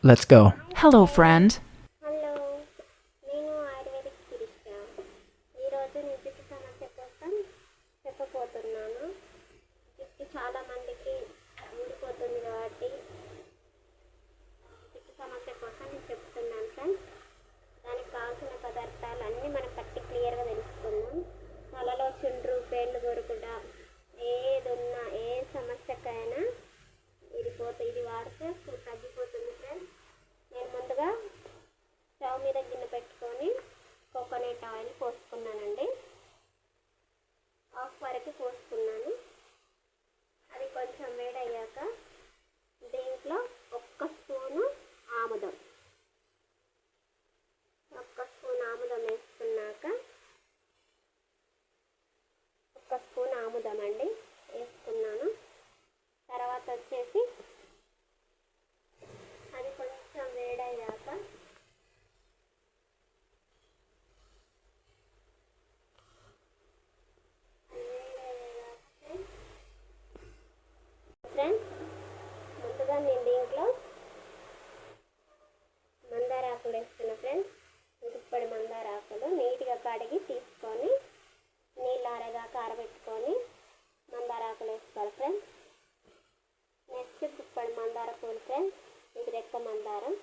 Let's go. Hello, friend. Hello, నేను ayurvedic చికిత్స. ఈరోజు నేను జుట్టు సమస్య కోసం చెప్పబోతున్నాను. జుట్టు చాలా మందికి ఊడిపోతుంది కాబట్టి జుట్టు సమస్య కోసం నేను చెప్తున్నాను ఫ్రెండ్స్. దానికి కావాల్సిన పదార్థాలు అన్నీ మనం పట్టి క్లియర్గా తెలుసుకుందాం. తలలో చుండ్రు, పేర్లు కొరుకుట, ఏదున్నా ఏ సమస్యకైనా ఇది వాడితే తగ్గిపోతుంది ఫ్రెండ్స్. నేను ముందుగా స్టవ్ మీద గిన్నె పెట్టుకొని కోకోనట్ ఆయిల్ పోసుకున్నానండి. హాఫ్ వరకు పోసుకున్నాను. అది కొంచెం వేడయ్యాక దీంట్లో ఒక్క స్పూను ఆముదం వేసుకున్నాక ఒక్క స్పూన్ ఆముదం అండి వేసుకున్నాను. తర్వాత వచ్చేసి అది కొంచెం వేడయ్యాక ఫ్రెండ్స్, ముందుగా నేను దీంట్లో మందార ఆకులు వేస్తున్నా ఫ్రెండ్స్. గుప్పడి మందార ఆకులు నీట్గా కడిగి తీసుకొని నీళ్ళు ఆరేదాకా ఆరబెట్టుకొని మందార ఆకులు వేసుకోవాలి ఫ్రెండ్స్. నెక్స్ట్ గుప్పడి మందార పూలు ఫ్రెండ్స్. ఇది రెక్క మందారం.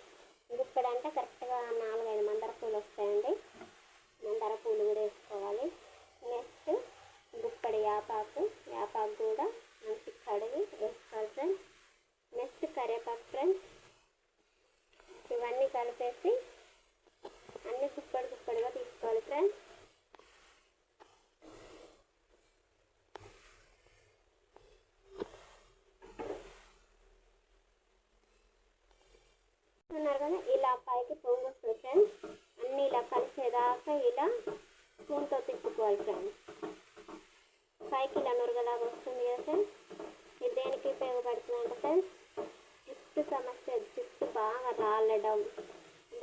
గుప్పడి అంటే కరెక్ట్గా 4-5 మందార పూలు వస్తాయండి. మందార పూలు కూడా వేసుకోవాలి. నెక్స్ట్ గుప్పడి యాపాకు కూడా మంచి కడిగి వేసుకోవాలి ఫ్రెండ్స్. నెక్స్ట్ కరివేపాకు ఫ్రెండ్స్. ఇవన్నీ కలిపేసి అన్ని గుప్పడిగా తీసుకోవాలి ఫ్రెండ్స్. ఉన్నారు కదా, ఇలా పైకి పొంగు వస్తుంది ఫ్రెండ్స్. అన్నీ ఇలా కలిసేదాకా ఇలా స్పూన్తో తిప్పుకోవాలి ఫ్రెండ్స్. పైకి ఇలా నురగలాగా వస్తుంది కదా ఫ్రెండ్స్. ఇది దేనికి ఉపయోగపడుతుంది అంటే ఫ్రెండ్స్, జుట్టు సమస్య, జుట్టు బాగా రాలడం,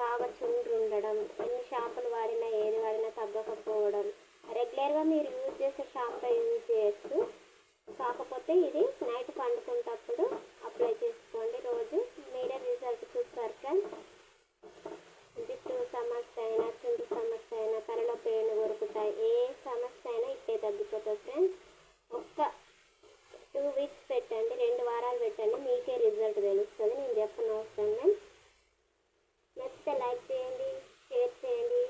బాగా చుండ్రు ఉండడం, ఎన్ని షాంపులు వాడినా ఏది వాడినా తగ్గకపోవడం, రెగ్యులర్గా మీరు యూజ్ చేసే షాంపూ యూజ్ చేయొచ్చు. కాకపోతే ఇది నైట్ పండుకునేటప్పుడు అప్లై చేసుకోండి. రోజు మీరే రిజల్ట్ చూస్తారు ఫ్రెండ్స్. జుట్టు సమస్య అయినా, చుండ్రు సమస్య అయినా, తలలో పేను కొరుకుతాయి, ఏ సమస్య అయినా ఇట్టే తగ్గిపోతుంది ఫ్రెండ్స్. ఒక్క 2 వీక్స్ పెట్టండి, 2 వారాలు పెట్టండి, మీకే రిజల్ట్ తెలుస్తుంది. నేను చెప్పిన అవసరం లేదు. నచ్చితే లైక్ చేయండి, షేర్ చేయండి,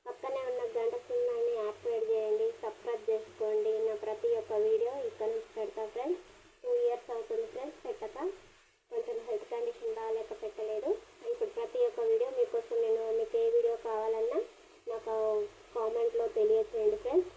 పక్కనే ఉన్న గంట సింబల్ని యాక్టివేట్ చేయండి, సబ్స్క్రైబ్ చేసుకోండి. నా ప్రతి ఒక్క వీడియో ఇక్కడ నుంచి పెడతా ఫ్రెండ్స్. 2 ఇయర్స్ అవుతుంది ఫ్రెండ్స్ పెట్టక. కొంచెం హెల్త్ కండిషన్ బాగాలేక పెట్టలేదు. ఇప్పుడు ప్రతి ఒక్క వీడియో మీకోసం, మీకు ఏ వీడియో కావాలన్నా నాకు కామెంట్లో తెలియచేయండి ఫ్రెండ్స్.